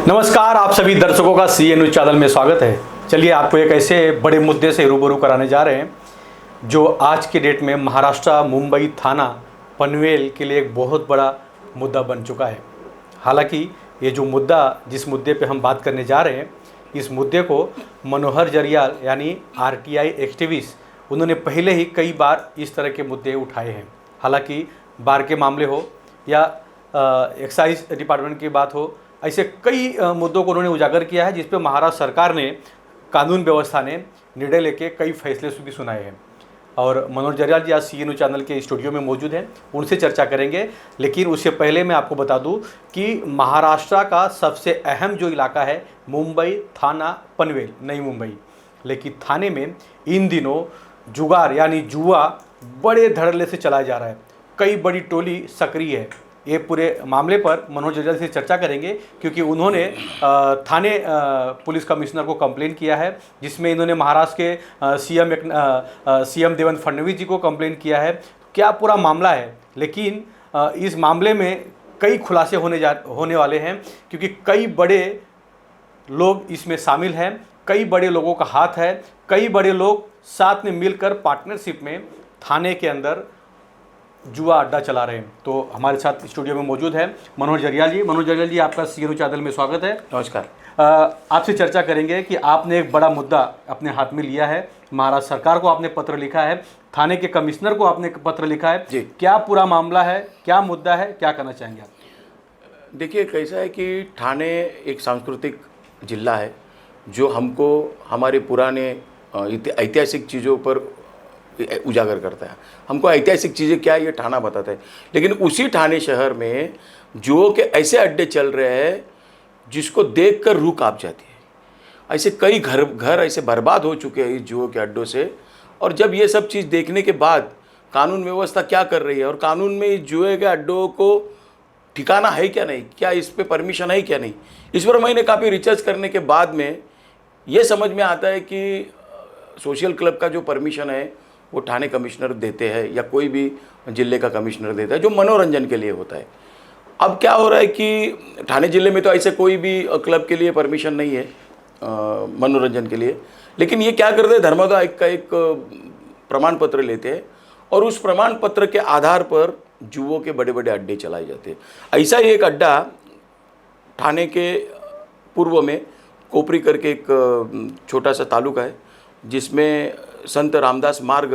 नमस्कार, आप सभी दर्शकों का सी न्यूज़ चैनल में स्वागत है। चलिए आपको एक ऐसे बड़े मुद्दे से रूबरू कराने जा रहे हैं जो आज के डेट में महाराष्ट्र मुंबई थाना पनवेल के लिए एक बहुत बड़ा मुद्दा बन चुका है। हालांकि ये जो मुद्दा जिस मुद्दे पे हम बात करने जा रहे हैं, इस मुद्दे को मनोहर जरियाल यानी आरटीआई एक्टिविस्ट उन्होंने पहले ही कई बार इस तरह के मुद्दे उठाए हैं। हालांकि बार के मामले हो या एक्साइज डिपार्टमेंट की बात हो, ऐसे कई मुद्दों को उन्होंने उजागर किया है जिस पे महाराष्ट्र सरकार ने, कानून व्यवस्था ने निर्णय लेके कई फैसले भी सुनाए हैं। और मनोहर जरियाल जी आज सी न्यूज़ चैनल के स्टूडियो में मौजूद हैं, उनसे चर्चा करेंगे। लेकिन उससे पहले मैं आपको बता दूं कि महाराष्ट्र का सबसे अहम जो इलाका है मुंबई थाना पनवेल, नई मुंबई, लेकिन थाने में इन दिनों जुगार यानी जुआ बड़े धड़ल्ले से चलाया जा रहा है। कई बड़ी टोली सक्रिय है। ये पूरे मामले पर मनोहर जरियाल से चर्चा करेंगे क्योंकि उन्होंने थाने पुलिस कमिश्नर को कंप्लेन किया है, जिसमें इन्होंने महाराष्ट्र के सीएम देवेंद्र फडणवीस जी को कंप्लेन किया है। क्या पूरा मामला है, लेकिन इस मामले में कई खुलासे होने वाले हैं क्योंकि कई बड़े लोग इसमें शामिल हैं, कई बड़े लोगों का हाथ है, कई बड़े लोग साथ में मिलकर पार्टनरशिप में थाने के अंदर जुआ अड्डा चला रहे हैं। तो हमारे साथ स्टूडियो में मौजूद है मनोहर जरियाल जी। मनोहर जरियाल जी, आपका सी न्यूज़ चैनल में स्वागत है। नमस्कार। आपसे चर्चा करेंगे कि आपने एक बड़ा मुद्दा अपने हाथ में लिया है। महाराष्ट्र सरकार को आपने पत्र लिखा है, थाने के कमिश्नर को आपने पत्र लिखा है जी। क्या पूरा मामला है, क्या मुद्दा है, क्या करना चाहेंगे आप? देखिए, कैसा है कि ठाणे एक सांस्कृतिक जिला है जो हमको हमारे पुराने ऐतिहासिक चीज़ों पर उजागर करता है। हमको ऐतिहासिक चीज़ें क्या है ये ठाणा बताता है, लेकिन उसी ठाणे शहर में जुओं के ऐसे अड्डे चल रहे हैं जिसको देखकर रूह कांप जाती है। ऐसे कई घर ऐसे बर्बाद हो चुके हैं इस जुओं के अड्डों से। और जब ये सब चीज़ देखने के बाद कानून व्यवस्था क्या कर रही है और कानून में इस जुए के अड्डों को ठिकाना है क्या नहीं, क्या इस पर परमिशन है क्या नहीं, इस पर मैंने काफ़ी रिसर्च करने के बाद में ये समझ में आता है कि सोशल क्लब का जो परमिशन है वो ठाणे कमिश्नर देते हैं या कोई भी ज़िले का कमिश्नर देता है, जो मनोरंजन के लिए होता है। अब क्या हो रहा है कि ठाणे ज़िले में तो ऐसे कोई भी क्लब के लिए परमिशन नहीं है मनोरंजन के लिए, लेकिन ये क्या करते हैं, धर्मोदय आयोग का एक प्रमाण पत्र लेते हैं और उस प्रमाण पत्र के आधार पर जुओं के बड़े बड़े अड्डे चलाए जाते हैं। ऐसा ही एक अड्डा ठाणे के पूर्व में कोपरी करके एक छोटा सा तालुका है जिसमें संत रामदास मार्ग,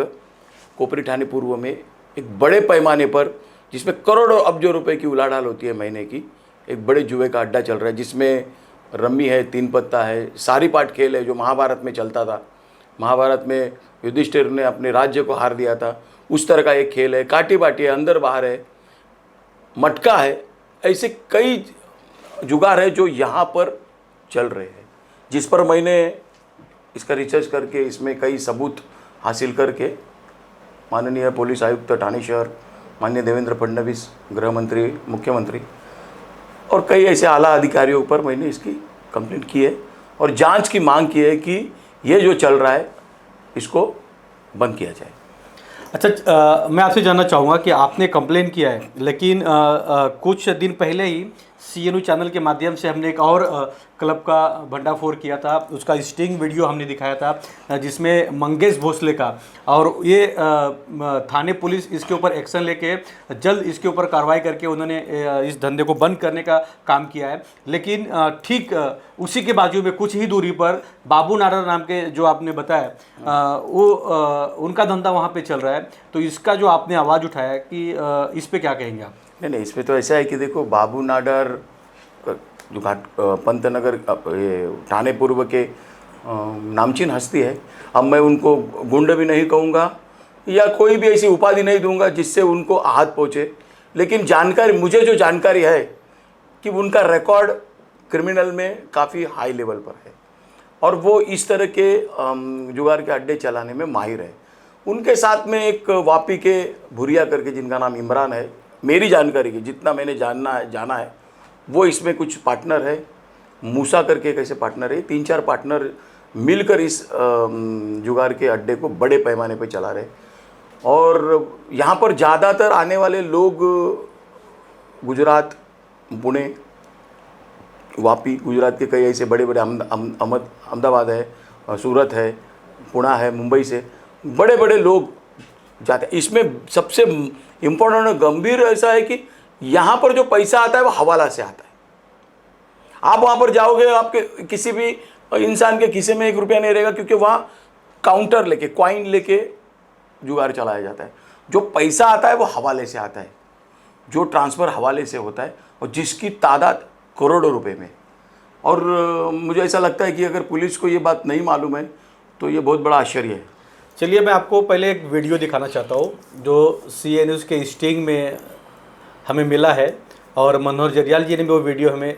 कोपरी ठाणे पूर्व में एक बड़े पैमाने पर, जिसमें करोड़ों अब्जों रुपए की उलाढाल होती है महीने की, एक बड़े जुए का अड्डा चल रहा है जिसमें रम्मी है, तीन पत्ता है, सारी पाट खेल है जो महाभारत में चलता था। महाभारत में युधिष्ठिर ने अपने राज्य को हार दिया था, उस तरह का एक खेल है। काटी बाटी है, अंदर बाहर है, मटका है, ऐसे कई जुगार है जो यहाँ पर चल रहे हैं, जिस पर मैंने इसका रिसर्च करके इसमें कई सबूत हासिल करके माननीय पुलिस आयुक्त ठाणे शहर, माननीय देवेंद्र फडणवीस गृह मंत्री, मुख्यमंत्री और कई ऐसे आला अधिकारियों पर मैंने इसकी कंप्लेंट की है और जांच की मांग की है कि ये जो चल रहा है इसको बंद किया जाए। अच्छा, मैं आपसे जानना चाहूँगा कि आपने कंप्लेन किया है, लेकिन कुछ दिन पहले ही सी न्यूज़ चैनल के माध्यम से हमने एक और क्लब का भंडाफोड़ किया था। उसका स्टिंग वीडियो हमने दिखाया था जिसमें मंगेश भोसले का, और ये थाने पुलिस इसके ऊपर एक्शन लेके जल्द इसके ऊपर कार्रवाई करके उन्होंने इस धंधे को बंद करने का काम किया है। लेकिन ठीक उसी के बाजू में कुछ ही दूरी पर बाबू नाडर नाम के जो आपने बताया वो उनका धंधा वहाँ पे चल रहा है। तो इसका जो आपने आवाज़ उठाया कि इस पे क्या कहेंगे आप? नहीं, इसमें तो ऐसा है कि देखो, बाबू नाडर जो पंतनगर ये ठाणे पूर्व के नामचीन हस्ती है। अब मैं उनको गुंड भी नहीं कहूँगा या कोई भी ऐसी उपाधि नहीं दूंगा जिससे उनको आहत पहुँचे, लेकिन जानकारी, मुझे जो जानकारी है कि उनका रिकॉर्ड क्रिमिनल में काफ़ी हाई लेवल पर है और वो इस तरह के जुगार के अड्डे चलाने में माहिर है। उनके साथ में एक वापी के भुरिया करके जिनका नाम इमरान है, मेरी जानकारी की जितना मैंने जाना है वो इसमें कुछ पार्टनर है। मूसा करके एक ऐसे पार्टनर है, 3-4 पार्टनर मिलकर इस जुगार के अड्डे को बड़े पैमाने पर चला रहे। और यहाँ पर ज़्यादातर आने वाले लोग गुजरात, पुणे, वापी, गुजरात के कई ऐसे बड़े बड़े अहमदाबाद है, सूरत है, पुणे है, मुंबई से बड़े बड़े लोग जाते हैं। इसमें सबसे इम्पोर्टेंट और गंभीर ऐसा है कि यहाँ पर जो पैसा आता है वो हवाला से आता है। आप वहाँ पर जाओगे, आपके किसी भी इंसान के खीसे में 1 रुपया नहीं रहेगा, क्योंकि वहाँ काउंटर लेके, कॉइन लेके जुगाड़ चलाया जाता है। जो पैसा आता है वो हवाले से आता है, जो ट्रांसफ़र हवाले से होता है, और जिसकी तादाद करोड़ों रुपए में। और मुझे ऐसा लगता है कि अगर पुलिस को ये बात नहीं मालूम है तो ये बहुत बड़ा आश्चर्य है। चलिए, मैं आपको पहले एक वीडियो दिखाना चाहता हूँ जो CNN न्यूज़ के स्टिंग में हमें मिला है, और मनोहर जरियाल जी ने भी वो वीडियो हमें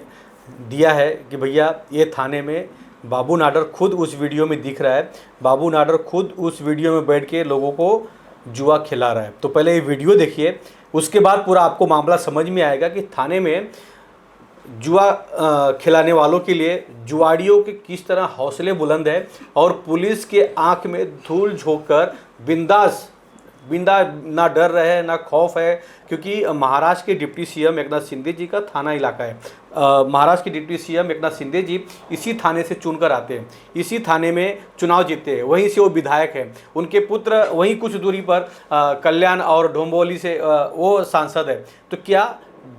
दिया है कि भैया ये थाने में बाबू नाडर खुद उस वीडियो में दिख रहा है। बाबू नाडर खुद उस वीडियो में बैठ के लोगों को जुआ खिला रहा है। तो पहले ये वीडियो देखिए, उसके बाद पूरा आपको मामला समझ में आएगा कि थाने में जुआ खिलाने वालों के लिए जुआड़ियों के किस तरह हौसले बुलंद है, और पुलिस के आंख में धूल झोंककर बिंदास ना डर रहे ना खौफ है, क्योंकि महाराष्ट्र के डिप्टी सीएम एकनाथ शिंदे जी का थाना इलाका है। महाराष्ट्र के डिप्टी सीएम एकनाथ शिंदे जी इसी थाने से चुनकर आते हैं, इसी थाने में चुनाव जीतते हैं, वहीं से वो विधायक हैं। उनके पुत्र वहीं कुछ दूरी पर कल्याण और डोंबिवली से वो सांसद है। तो क्या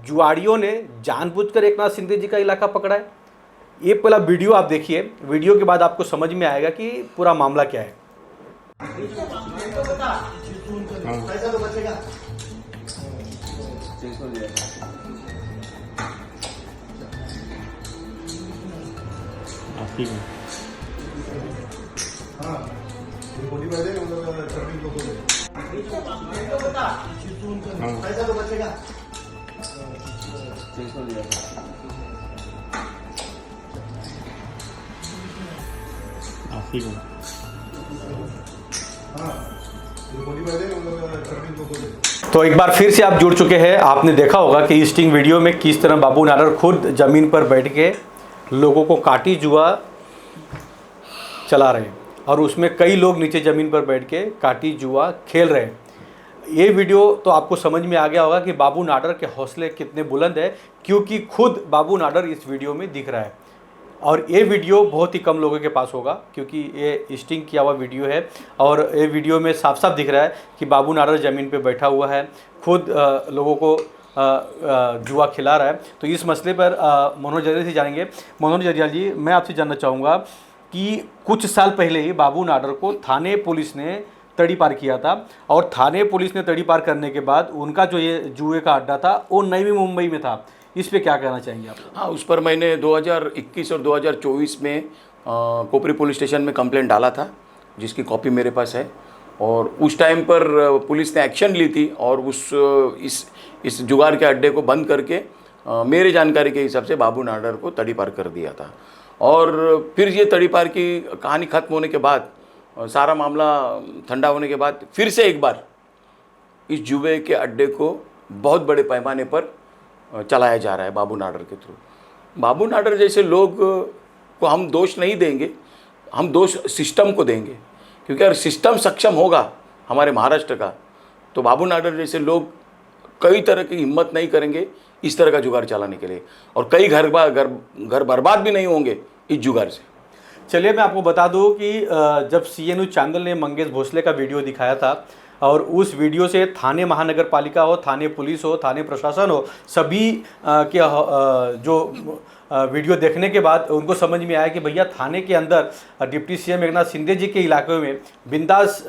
जुआड़ियों ने जानबूझकर एकनाथ शिंदे जी का इलाका पकड़ा है? ये पहला वीडियो आप देखिए, वीडियो के बाद आपको समझ में आएगा कि पूरा मामला क्या है। तो एक बार फिर से आप जुड़ चुके हैं। आपने देखा होगा कि स्टिंग वीडियो में किस तरह बाबू नाडर खुद ज़मीन पर बैठ के लोगों को काटी जुआ चला रहे हैं, और उसमें कई लोग नीचे ज़मीन पर बैठ के काटी जुआ खेल रहे हैं। ये वीडियो तो आपको समझ में आ गया होगा कि बाबू नाडर के हौसले कितने बुलंद है, क्योंकि खुद बाबू नाडर इस वीडियो में दिख रहा है। और ये वीडियो बहुत ही कम लोगों के पास होगा, क्योंकि ये स्टिंग किया हुआ वीडियो है, और ये वीडियो में साफ साफ दिख रहा है कि बाबू नाडर ज़मीन पे बैठा हुआ है, खुद लोगों को जुआ खिला रहा है। तो इस मसले पर मनोहर जरियाल से जानेंगे। मनोहर जरियाल जी, मैं आपसे जानना चाहूँगा कि कुछ साल पहले ही बाबू नाडर को थाने पुलिस ने तड़ी पार किया था, और थाने पुलिस ने तड़ी पार करने के बाद उनका जो ये जुए का अड्डा था वो नई मुंबई में था। इस पे क्या कहना चाहेंगे आप? हाँ, उस पर मैंने 2021 और 2024 में कोपरी पुलिस स्टेशन में कंप्लेंट डाला था, जिसकी कॉपी मेरे पास है। और उस टाइम पर पुलिस ने एक्शन ली थी, और इस जुगाड़ के अड्डे को बंद करके मेरे जानकारी के हिसाब से बाबू नाडर को तड़ी पार कर दिया था। और फिर ये तड़ी पार की कहानी ख़त्म होने के बाद, सारा मामला ठंडा होने के बाद, फिर से एक बार इस जुए के अड्डे को बहुत बड़े पैमाने पर चलाया जा रहा है बाबू नाडर के थ्रू। बाबू नाडर जैसे लोग को हम दोष नहीं देंगे, हम दोष सिस्टम को देंगे, क्योंकि अगर सिस्टम सक्षम होगा हमारे महाराष्ट्र का, तो बाबू नाडर जैसे लोग कई तरह की हिम्मत नहीं करेंगे इस तरह का जुगाड़ चलाने के लिए, और कई घर बर्बाद भी नहीं होंगे इस जुगाड़ से। चलिए, मैं आपको बता दूं कि जब CNN न्यूज़ चैनल ने मंगेश भोसले का वीडियो दिखाया था, और उस वीडियो से थाने महानगर पालिका हो, थाने पुलिस हो, थाने प्रशासन हो, सभी के जो वीडियो देखने के बाद उनको समझ में आया कि भैया थाने के अंदर डिप्टी सीएम एकनाथ शिंदे जी के इलाके में बिंदास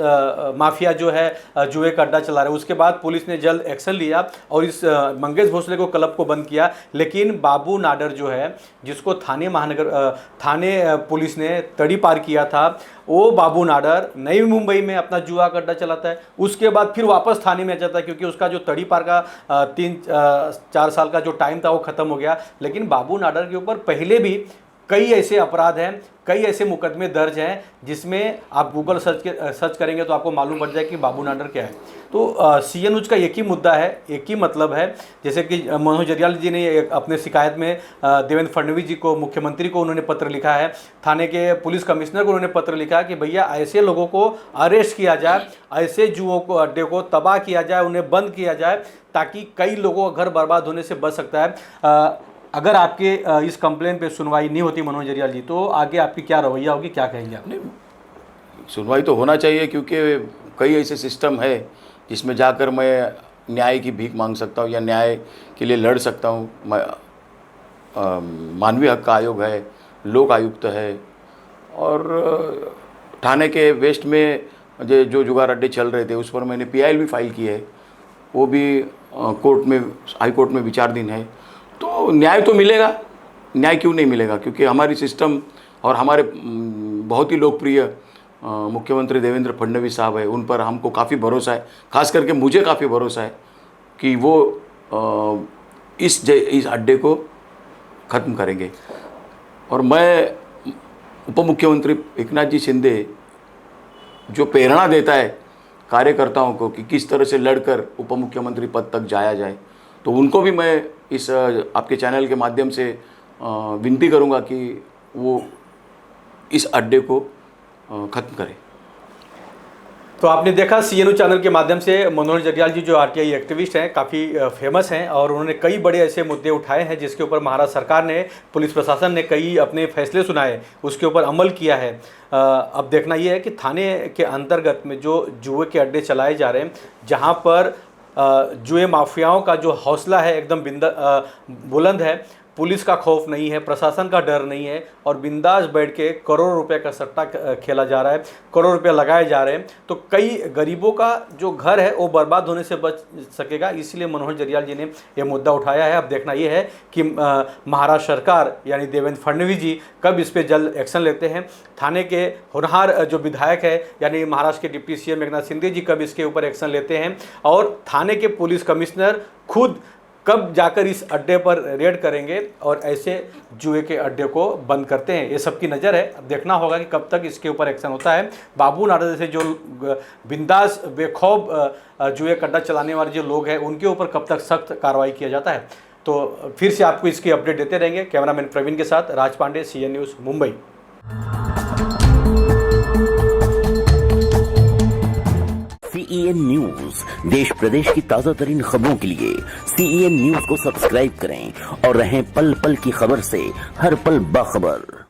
माफिया जो है जुए का अड्डा चला रहा है। उसके बाद पुलिस ने जल्द एक्शन लिया और इस मंगेश भोसले को क्लब को बंद किया। लेकिन बाबू नाडर जो है, जिसको थाने पुलिस ने तड़ी पार किया था, वो बाबू नाडर नई मुंबई में अपना जुआ का अड्डा चलाता है। उसके बाद फिर वापस थाने में आ जाता है, क्योंकि उसका जो तड़ी पार का 3-4 साल का जो टाइम था वो ख़त्म हो गया। लेकिन बाबू नाडर के ऊपर पहले भी कई ऐसे अपराध हैं, कई ऐसे मुकदमे दर्ज हैं, जिसमें आप गूगल सर्च करेंगे तो आपको मालूम पड़ जाए कि बाबू नाडर क्या है। तो CNN न्यूज़ का एक ही मुद्दा है, एक ही मतलब है। जैसे कि मनोहर जरियाल जी ने अपने शिकायत में देवेंद्र फडणवीस जी को, मुख्यमंत्री को उन्होंने पत्र लिखा है, थाने के पुलिस कमिश्नर को उन्होंने पत्र लिखा है कि भैया ऐसे लोगों को अरेस्ट किया जाए, ऐसे जुओं को अड्डे को तबाह किया जाए, उन्हें बंद किया जाए, ताकि कई लोगों का घर बर्बाद होने से बच सकता है। अगर आपके इस कंप्लेन पे सुनवाई नहीं होती मनोज जरियाल जी, तो आगे आपकी क्या रवैया होगी, क्या कहेंगे आप? नहीं, सुनवाई तो होना चाहिए, क्योंकि कई ऐसे सिस्टम है जिसमें जाकर मैं न्याय की भीख मांग सकता हूँ या न्याय के लिए लड़ सकता हूँ। मानवीय हक आयोग है, लोक आयुक्त है, और ठाणे के वेस्ट में जो जुगाड़ अड्डे चल रहे थे उस पर मैंने PIL भी फाइल की है, वो भी कोर्ट में, हाई कोर्ट में विचाराधीन है। तो न्याय तो मिलेगा, न्याय क्यों नहीं मिलेगा, क्योंकि हमारी सिस्टम और हमारे बहुत ही लोकप्रिय मुख्यमंत्री देवेंद्र फडणवीस साहब है, उन पर हमको काफ़ी भरोसा है, खास करके मुझे काफ़ी भरोसा है कि वो इस अड्डे को ख़त्म करेंगे। और मैं उप मुख्यमंत्री एकनाथ जी शिंदे जो प्रेरणा देता है कार्यकर्ताओं को कि किस तरह से लड़कर उप मुख्यमंत्री पद तक जाया जाए, तो उनको भी मैं इस आपके चैनल के माध्यम से विनती करूंगा कि वो इस अड्डे को ख़त्म करें। तो आपने देखा CNU चैनल के माध्यम से मनोज जरियाल जी जो RTI एक्टिविस्ट हैं, काफ़ी फेमस हैं, और उन्होंने कई बड़े ऐसे मुद्दे उठाए हैं जिसके ऊपर महाराष्ट्र सरकार ने, पुलिस प्रशासन ने कई अपने फैसले सुनाए, उसके ऊपर अमल किया है। अब देखना ये है कि थाने के अंतर्गत में जो जुए के अड्डे चलाए जा रहे हैं, जहाँ पर जुए माफियाओं का जो हौसला है एकदम बुलंद है, पुलिस का खौफ नहीं है, प्रशासन का डर नहीं है, और बिंदास बैठ के करोड़ों रुपए का सट्टा खेला जा रहा है, करोड़ रुपए लगाए जा रहे हैं, तो कई गरीबों का जो घर है वो बर्बाद होने से बच सकेगा। इसलिए मनोज जरियाल जी ने ये मुद्दा उठाया है। अब देखना ये है कि महाराष्ट्र सरकार यानी देवेंद्र फडणवीस जी कब इस पर जल्द एक्शन लेते हैं। थाने के होनहार जो विधायक है यानी महाराष्ट्र के डिप्टी CM एकनाथ शिंदे जी कब इसके ऊपर एक्शन लेते हैं, और थाने के पुलिस कमिश्नर खुद कब जाकर इस अड्डे पर रेड करेंगे और ऐसे जुए के अड्डे को बंद करते हैं, ये सबकी नज़र है। अब देखना होगा कि कब तक इसके ऊपर एक्शन होता है। बाबू नाडा जैसे जो बिंदास बेखौफ जुए का अड्डा चलाने वाले जो लोग हैं, उनके ऊपर कब तक सख्त कार्रवाई किया जाता है। तो फिर से आपको इसकी अपडेट देते रहेंगे। कैमरामैन प्रवीण के साथ Raj Pandey, CN news Mumbai. CEN news देश प्रदेश की ताजा तरीन खबरों के लिए CEN न्यूज को सब्सक्राइब करें और रहें पल पल की खबर से हर पल बाखबर।